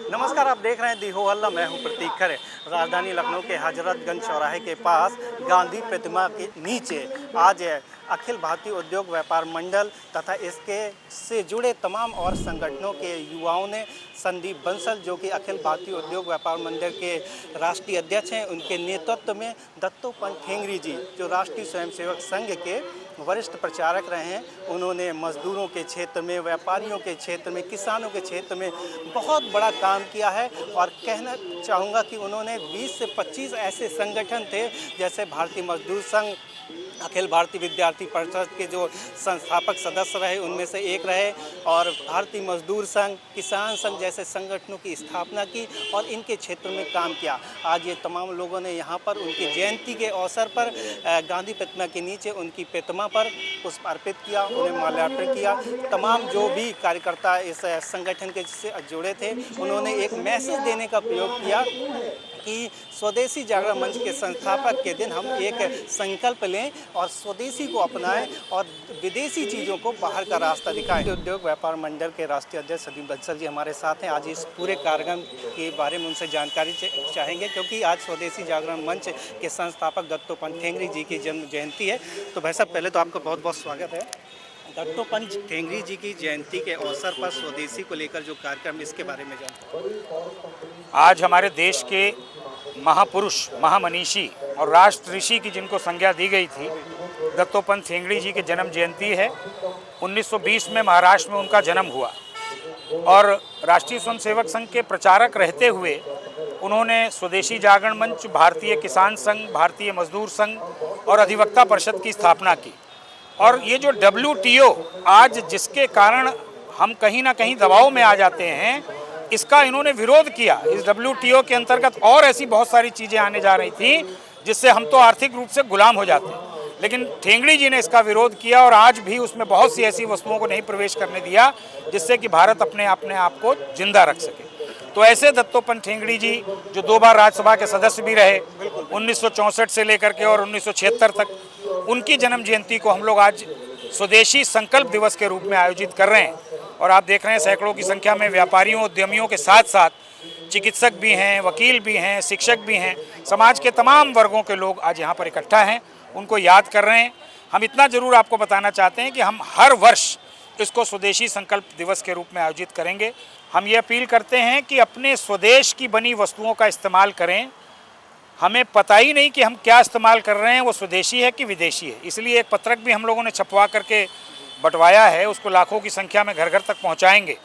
नमस्कार, आप देख रहे हैं दी हो हल्ला। मैं हूं प्रतीक खरे। राजधानी लखनऊ के हजरतगंज चौराहे के पास गांधी प्रतिमा के नीचे आज अखिल भारतीय उद्योग व्यापार मंडल तथा इसके से जुड़े तमाम और संगठनों के युवाओं ने संदीप बंसल, जो कि अखिल भारतीय उद्योग व्यापार मंडल के राष्ट्रीय अध्यक्ष हैं, उनके नेतृत्व में दत्तोपंत ठेंगरी जी, जो राष्ट्रीय स्वयंसेवक संघ के वरिष्ठ प्रचारक रहे हैं, उन्होंने मजदूरों के क्षेत्र में, व्यापारियों के क्षेत्र में, किसानों के क्षेत्र में बहुत बड़ा काम किया है। और कहना चाहूँगा कि उन्होंने 20 से 25 ऐसे संगठन थे, जैसे भारतीय मजदूर संघ, अखिल भारतीय विद्यार्थी परिषद के जो संस्थापक सदस्य रहे उनमें से एक रहे, और भारतीय मजदूर संघ, किसान संघ जैसे संगठनों की स्थापना की और इनके क्षेत्र में काम किया। आज ये तमाम लोगों ने यहाँ पर उनकी जयंती के अवसर पर गांधी प्रतिमा के नीचे उनकी प्रतिमा पर पुष्प अर्पित किया, उन्हें माल्यार्पण किया। तमाम जो भी कार्यकर्ता इस संगठन के से जुड़े थे, उन्होंने एक मैसेज देने का प्रयोग किया कि स्वदेशी जागरण मंच के संस्थापक के दिन हम एक संकल्प लें और स्वदेशी को अपनाएं और विदेशी चीज़ों को बाहर का रास्ता दिखाएं। उद्योग व्यापार मंडल के राष्ट्रीय अध्यक्ष संदीप बंसल जी हमारे साथ हैं। आज इस पूरे कार्यक्रम के बारे में उनसे जानकारी चाहेंगे, क्योंकि आज स्वदेशी जागरण मंच के संस्थापक दत्तोपंत ठेंगरी जी की जन्म जयंती है। तो भाई साहब, पहले तो आपका बहुत बहुत स्वागत है। दत्तोपंत ठेंगरी जी की जयंती के अवसर पर स्वदेशी को लेकर जो कार्यक्रम, इसके बारे में जानते। आज हमारे देश के महापुरुष, महामनीषी और राष्ट्र ऋषि की जिनको संज्ञा दी गई थी, दत्तोपंत ठेंगड़ी जी की जन्म जयंती है। 1920 में महाराष्ट्र में उनका जन्म हुआ और राष्ट्रीय स्वयंसेवक संघ के प्रचारक रहते हुए उन्होंने स्वदेशी जागरण मंच, भारतीय किसान संघ, भारतीय मजदूर संघ और अधिवक्ता परिषद की स्थापना की। और ये जो WTO आज जिसके कारण हम कहीं ना कहीं दबाव में आ जाते हैं, इसका इन्होंने विरोध किया। इस WTO के अंतर्गत और ऐसी बहुत सारी चीज़ें आने जा रही थी जिससे हम तो आर्थिक रूप से गुलाम हो जाते, लेकिन ठेंगड़ी जी ने इसका विरोध किया और आज भी उसमें बहुत सी ऐसी वस्तुओं को नहीं प्रवेश करने दिया जिससे कि भारत अपने आप को जिंदा रख सके। तो ऐसे दत्तोपंत ठेंगड़ी जी, जो 2 बार राज्यसभा के सदस्य भी रहे 1964 से लेकर के और 1976 तक, उनकी जन्म जयंती को हम लोग आज स्वदेशी संकल्प दिवस के रूप में आयोजित कर रहे हैं। और आप देख रहे हैं सैकड़ों की संख्या में व्यापारियों, उद्यमियों के साथ साथ चिकित्सक भी हैं, वकील भी हैं, शिक्षक भी हैं, समाज के तमाम वर्गों के लोग आज यहाँ पर इकट्ठा हैं, उनको याद कर रहे हैं। हम इतना ज़रूर आपको बताना चाहते हैं कि हम हर वर्ष इसको स्वदेशी संकल्प दिवस के रूप में आयोजित करेंगे। हम ये अपील करते हैं कि अपने स्वदेश की बनी वस्तुओं का इस्तेमाल करें। हमें पता ही नहीं कि हम क्या इस्तेमाल कर रहे हैं, वो स्वदेशी है कि विदेशी है। इसलिए एक पत्रक भी हम लोगों ने छपवा करके बंटवाया है, उसको लाखों की संख्या में घर घर तक पहुंचाएंगे।